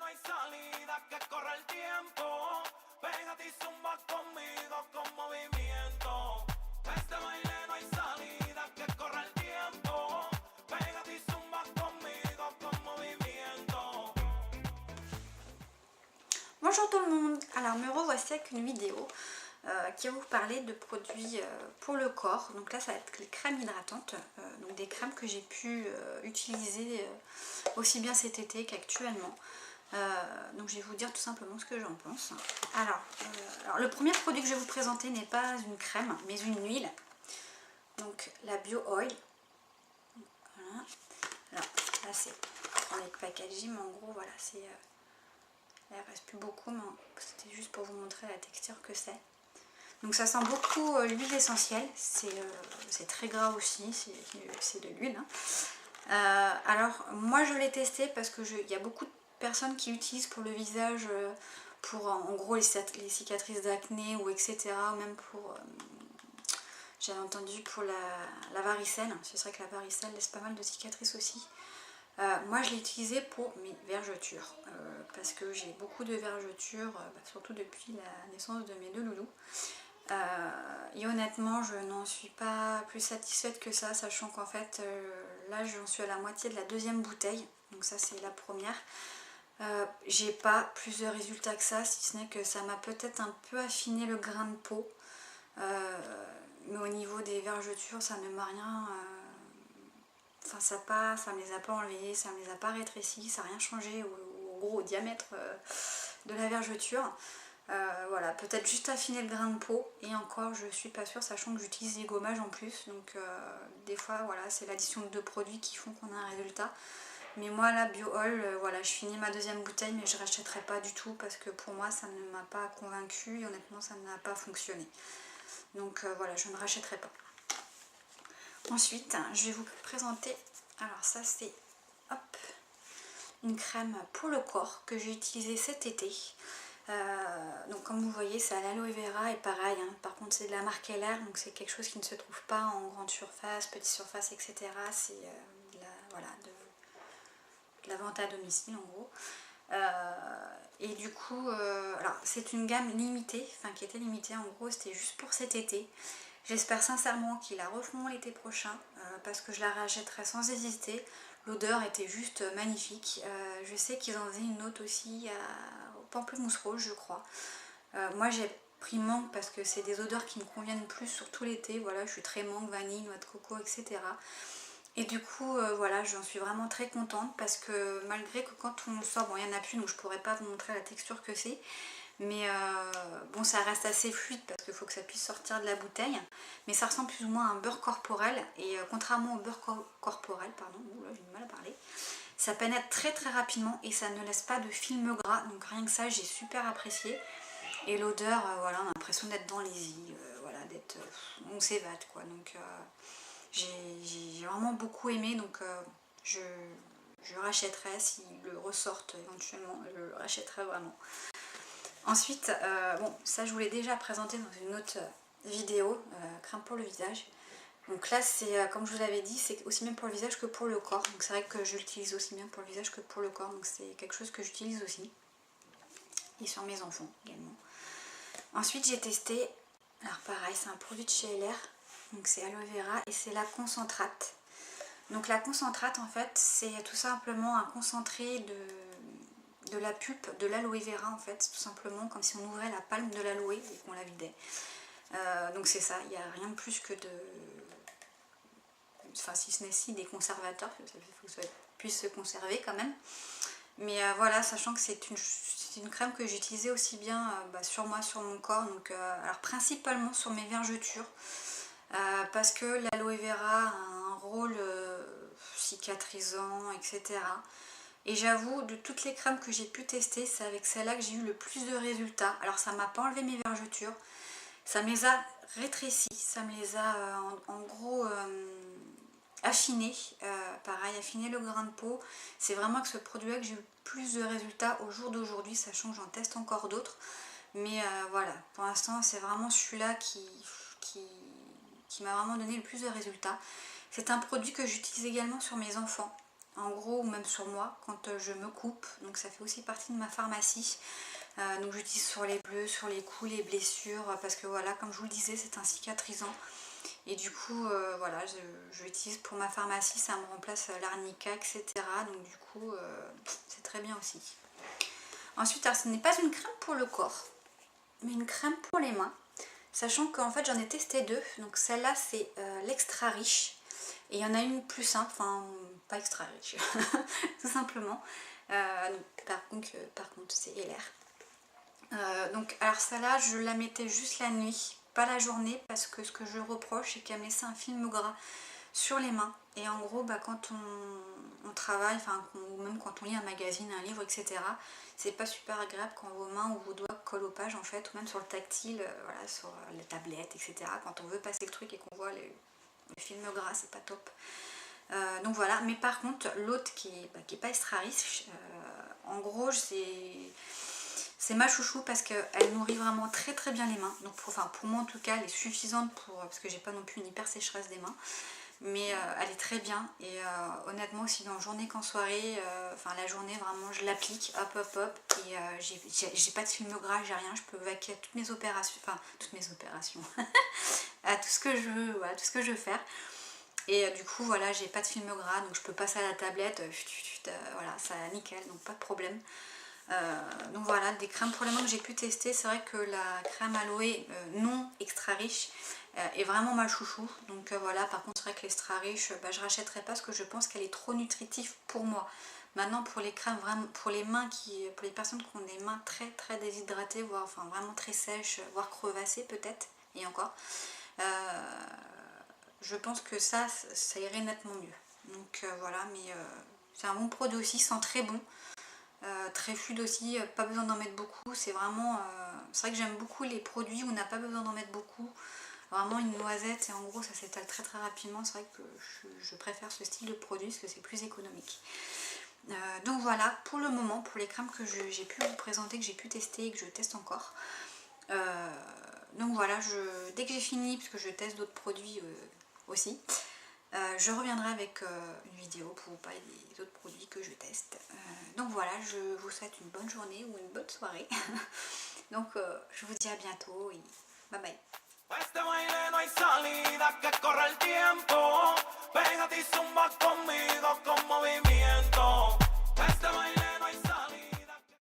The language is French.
no hay salida, que corre el tiempo. Pégate y zumba conmigo con movimiento. Este baile no hay salida, que corre el tiempo. Pégate y zumba conmigo con movimiento. Bonjour tout le monde, alors me revoici avec une vidéo qui va vous parler de produits pour le corps. Donc là ça va être les crèmes hydratantes, donc des crèmes que j'ai pu utiliser aussi bien cet été qu'actuellement. Donc je vais vous dire tout simplement ce que j'en pense. Alors le premier produit que je vais vous présenter n'est pas une crème mais une huile. Donc la Bio Oil. Voilà. Alors là c'est dans les packaging, en gros voilà c'est... il ne reste plus beaucoup, mais c'était juste pour vous montrer la texture que c'est. Donc ça sent beaucoup l'huile essentielle, c'est très gras aussi, c'est de l'huile. Alors moi je l'ai testé parce que il y a beaucoup de personnes qui l'utilisent pour le visage, pour en gros les cicatrices d'acné ou etc. Ou même pour, j'avais entendu pour la varicelle, c'est vrai que la varicelle laisse pas mal de cicatrices aussi. Moi je l'ai utilisé pour mes vergetures parce que j'ai beaucoup de vergetures, surtout depuis la naissance de mes deux loulous. Et honnêtement je n'en suis pas plus satisfaite que ça, sachant qu'en fait là j'en suis à la moitié de la deuxième bouteille, donc ça c'est la première. J'ai pas plus de résultats que ça, si ce n'est que ça m'a peut-être un peu affiné le grain de peau, mais au niveau des vergetures ça ne m'a rien... Enfin ça me les a pas enlevées, ça me les a pas rétrécies, ça n'a rien changé au diamètre de la vergeture. Voilà, peut-être juste affiner le grain de peau, et encore je suis pas sûre, sachant que j'utilise des gommages en plus, donc des fois voilà c'est l'addition de deux produits qui font qu'on a un résultat. Mais moi la Bio Oil, voilà, je finis ma deuxième bouteille mais je rachèterai pas du tout parce que pour moi ça ne m'a pas convaincue et honnêtement ça n'a pas fonctionné. Donc voilà, je ne rachèterai pas. Ensuite, je vais vous présenter, alors ça c'est une crème pour le corps que j'ai utilisée cet été. Donc comme vous voyez c'est à l'aloe vera et pareil, hein, par contre c'est de la marque LR, donc c'est quelque chose qui ne se trouve pas en grande surface, petite surface, etc. C'est voilà, de la vente à domicile en gros. Et du coup, alors c'est une gamme limitée, enfin qui était limitée en gros, c'était juste pour cet été. J'espère sincèrement qu'ils la referont l'été prochain parce que je la rachèterai sans hésiter. L'odeur était juste magnifique. Je sais qu'ils en faisaient une autre aussi au pamplemousse rose je crois. Moi j'ai pris mangue parce que c'est des odeurs qui me conviennent plus sur tout l'été. Voilà, je suis très mangue, vanille, noix de coco, etc. Et du coup voilà, j'en suis vraiment très contente parce que malgré que quand on sort, bon il n'y en a plus donc je pourrais pas vous montrer la texture que c'est. Mais bon ça reste assez fluide parce qu'il faut que ça puisse sortir de la bouteille. Mais ça ressemble plus ou moins à un beurre corporel. Et contrairement au beurre corporel, pardon, oula j'ai du mal à parler, ça pénètre très très rapidement et ça ne laisse pas de film gras. Donc rien que ça j'ai super apprécié. Et l'odeur, voilà, on a l'impression d'être dans les îles, voilà, d'être... on s'évade quoi. Donc j'ai vraiment beaucoup aimé, donc je rachèterai s'ils le ressortent éventuellement, je le rachèterai vraiment. Ensuite, bon, ça je vous l'ai déjà présenté dans une autre vidéo, crème pour le visage. Donc là, c'est comme je vous l'avais dit, c'est aussi bien pour le visage que pour le corps. Donc c'est vrai que je l'utilise aussi bien pour le visage que pour le corps. Donc c'est quelque chose que j'utilise aussi. Et sur mes enfants également. Ensuite, j'ai testé, alors pareil, c'est un produit de chez LR. Donc c'est aloe vera et c'est la concentrate. Donc la concentrate, en fait, c'est tout simplement un concentré de la pulpe de l'aloe vera, en fait, tout simplement comme si on ouvrait la palme de l'aloe et qu'on la vidait. Donc c'est ça, il n'y a rien de plus que de... Enfin si ce n'est si des conservateurs, il faut que ça puisse se conserver quand même. Mais voilà, sachant que c'est une crème que j'utilisais aussi bien sur moi, sur mon corps, donc alors principalement sur mes vergetures, parce que l'aloe vera a un rôle cicatrisant, etc. Et j'avoue, de toutes les crèmes que j'ai pu tester, c'est avec celle-là que j'ai eu le plus de résultats. Alors ça m'a pas enlevé mes vergetures, ça me les a rétrécies, ça me les a en gros affinées. Pareil, affiner le grain de peau. C'est vraiment que ce produit-là que j'ai eu plus de résultats au jour d'aujourd'hui, sachant que j'en teste encore d'autres. Mais voilà, pour l'instant c'est vraiment celui-là qui m'a vraiment donné le plus de résultats. C'est un produit que j'utilise également sur mes enfants. en gros, ou même sur moi, quand je me coupe. Donc ça fait aussi partie de ma pharmacie. Donc j'utilise sur les bleus, sur les coups, les blessures, parce que voilà, comme je vous le disais, c'est un cicatrisant. Et du coup, voilà, je l'utilise pour ma pharmacie, ça me remplace l'arnica, etc. Donc du coup, c'est très bien aussi. Ensuite, alors ce n'est pas une crème pour le corps, mais une crème pour les mains. Sachant qu'en fait, j'en ai testé deux. Donc celle-là, c'est l'extra riche. Et il y en a une plus simple, enfin, pas extra riche, tout simplement. Par contre, c'est LR. Donc, alors celle-là, je la mettais juste la nuit, pas la journée, parce que ce que je reproche, c'est qu'elle me laissait un film gras sur les mains. Et en gros, quand on travaille, ou même quand on lit un magazine, un livre, etc., c'est pas super agréable quand vos mains ou vos doigts collent aux pages, en fait, ou même sur le tactile, voilà, sur la tablette, etc. Quand on veut passer le truc et qu'on voit le film gras, c'est pas top. Donc voilà, mais par contre, l'autre qui est pas extra riche, en gros, c'est ma chouchou parce qu'elle nourrit vraiment très très bien les mains. Donc pour moi en tout cas, elle est suffisante parce que j'ai pas non plus une hyper sécheresse des mains. Mais elle est très bien et honnêtement aussi bien en journée qu'en soirée, la journée vraiment je l'applique, hop et j'ai pas de film gras, j'ai rien, je peux vaquer à toutes mes opérations, à tout ce que je veux, voilà, tout ce que je veux faire. Et du coup voilà, j'ai pas de film gras, donc je peux passer à la tablette, voilà, ça nickel, donc pas de problème. Donc voilà, des crèmes pour les mains que j'ai pu tester. C'est vrai que la crème aloe non extra riche est vraiment ma chouchou. Donc voilà, par contre c'est vrai que l'extra riche, je rachèterai pas parce que je pense qu'elle est trop nutritive pour moi. Maintenant pour les crèmes, vraiment pour les mains pour les personnes qui ont des mains très très déshydratées, voire vraiment très sèches, voire crevassées peut-être, et encore, je pense que ça irait nettement mieux. Donc voilà, mais c'est un bon produit aussi, sent très bon. Très fluide aussi, pas besoin d'en mettre beaucoup, c'est vraiment, c'est vrai que j'aime beaucoup les produits où on n'a pas besoin d'en mettre beaucoup, vraiment une noisette et en gros ça s'étale très très rapidement, c'est vrai que je préfère ce style de produit parce que c'est plus économique. Donc voilà, pour le moment, pour les crèmes que j'ai pu vous présenter, que j'ai pu tester et que je teste encore. Donc voilà, dès que j'ai fini, parce que je teste d'autres produits aussi, je reviendrai avec une vidéo pour vous parler des autres produits que je teste. Donc voilà, je vous souhaite une bonne journée ou une bonne soirée. Donc je vous dis à bientôt et bye bye. Pa' este baile no hay salida, que corre el tiempo. Pégate y zumba conmigo con movimiento. Pa' este baile